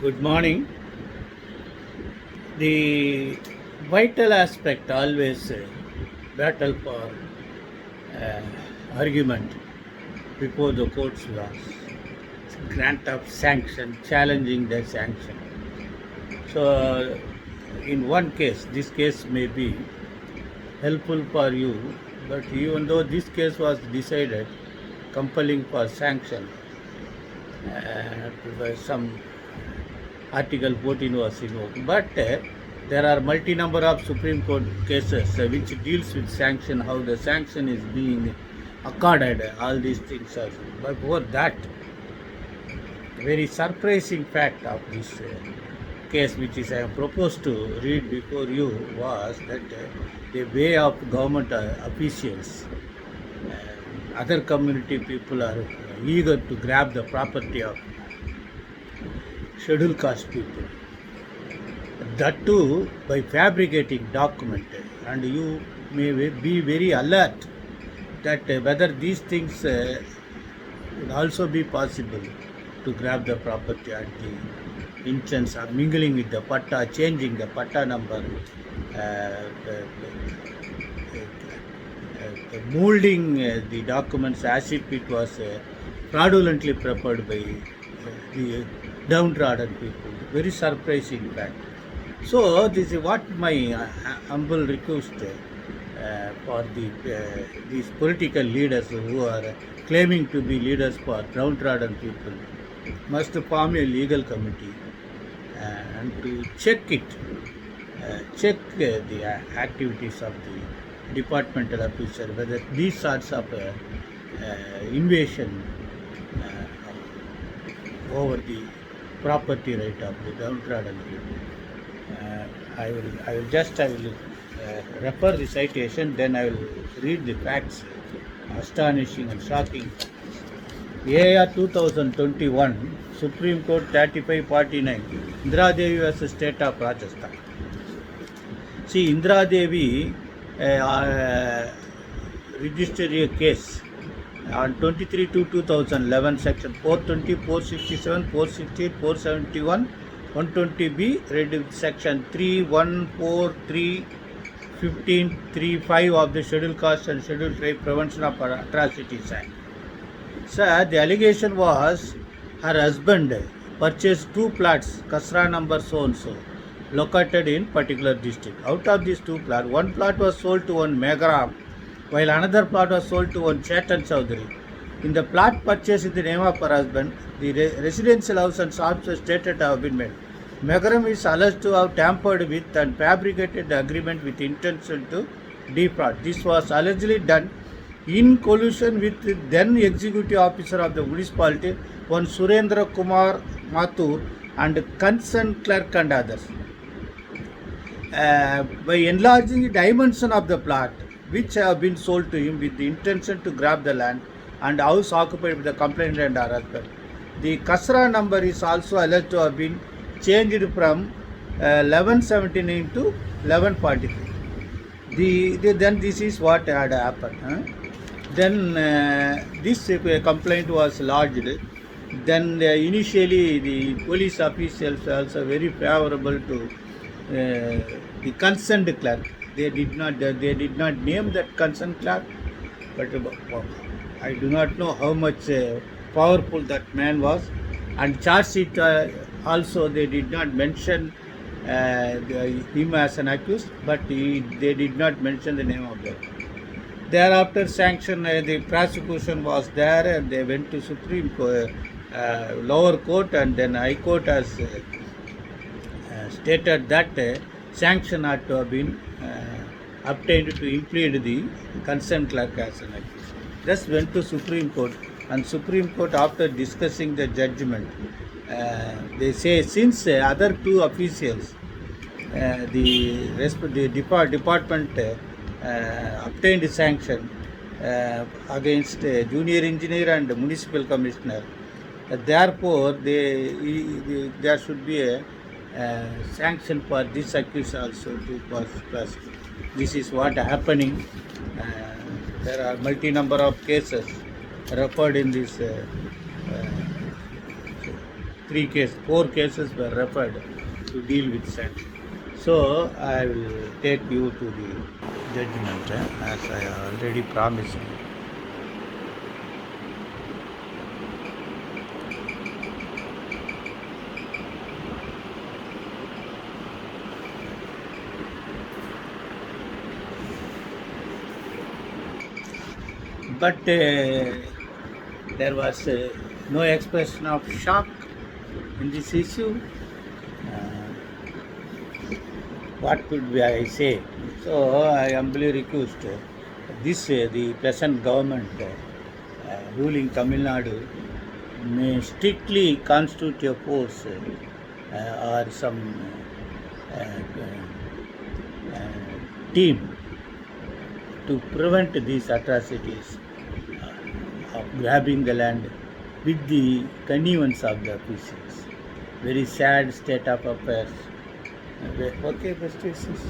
Good morning. The vital aspect always battle for uh, argument before the courts was grant of sanction, challenging the sanction. So, in one case, this case may be helpful for you, but even though this case was decided compelling for sanction, by some Article 14 was invoked. But there are multi number of Supreme Court cases which deals with sanction, how the sanction is being accorded, all these things are. But for that, very surprising fact of this case, which is I am proposed to read before you, was that the way of government officials, other community people are eager to grab the property of scheduled caste people. That too by fabricating document, and you may be very alert that whether these things would also be possible to grab the property at the instance of mingling with the patta, changing the patta number, molding the documents as if it was fraudulently prepared by the downtrodden people. Very surprising fact. So this is what my humble request for these political leaders who are claiming to be leaders for downtrodden people must form a legal committee and to check it, check the activities of the departmental officer, whether these sorts of invasion over the property right of the downtrodden people. I will refer the citation, then I will read the facts. Astonishing and shocking. AR 2021, Supreme Court 3549, Indira Devi vs. State of Rajasthan. See, Indira Devi registered a case on 23/2/2011, section 420, 467, 468, 471, 120B, read with section 3143, 1535 of the Scheduled Caste and Scheduled Tribe Prevention of Atrocities Act. Sir, the allegation was her husband purchased two plots, Kasra number so and so, located in particular district. Out of these two plots, one plot was sold to one Megaram, while another plot was sold to one Chetan Chowdhury. In the plot purchased in the name of her husband, the residential house and shops were stated to have been made. Megaram is alleged to have tampered with and fabricated the agreement with intention to defraud. This was allegedly done in collusion with the then executive officer of the municipality, one Surendra Kumar Mathur, and concerned clerk and others. By enlarging the dimension of the plot, which have been sold to him with the intention to grab the land and house occupied by the complainant and her husband. The Kasra number is also alleged to have been changed from 1179 to 1143. Then this is what had happened. Then this complaint was lodged. Then initially the police officials were also very favorable to the concerned clerk. They did not name that concerned clerk, but I do not know how much powerful that man was. And charge sheet also they did not mention him as an accused, but they did not mention the name of that. Thereafter, sanction the prosecution was there, and they went to Supreme Court, lower court, and then High Court has stated that sanction had to have been obtained to implead the concerned clerk as an accused. Thus went to Supreme Court, and Supreme Court, after discussing the judgment, they say since other two officials, the department obtained sanction against junior engineer and municipal commissioner, therefore there should be a sanction for this accused also to prosecute. This is what happening. There are multi number of cases referred in this 4 cases were referred to deal with that. So I will take you to the judgment as I already promised you. But there was no expression of shock in this issue. What could I say? So I humbly request this the present government ruling Tamil Nadu may strictly constitute a force or some uh, team to prevent these atrocities of grabbing the land with the connivance of the officials. Very sad state of affairs. Okay, best wishes.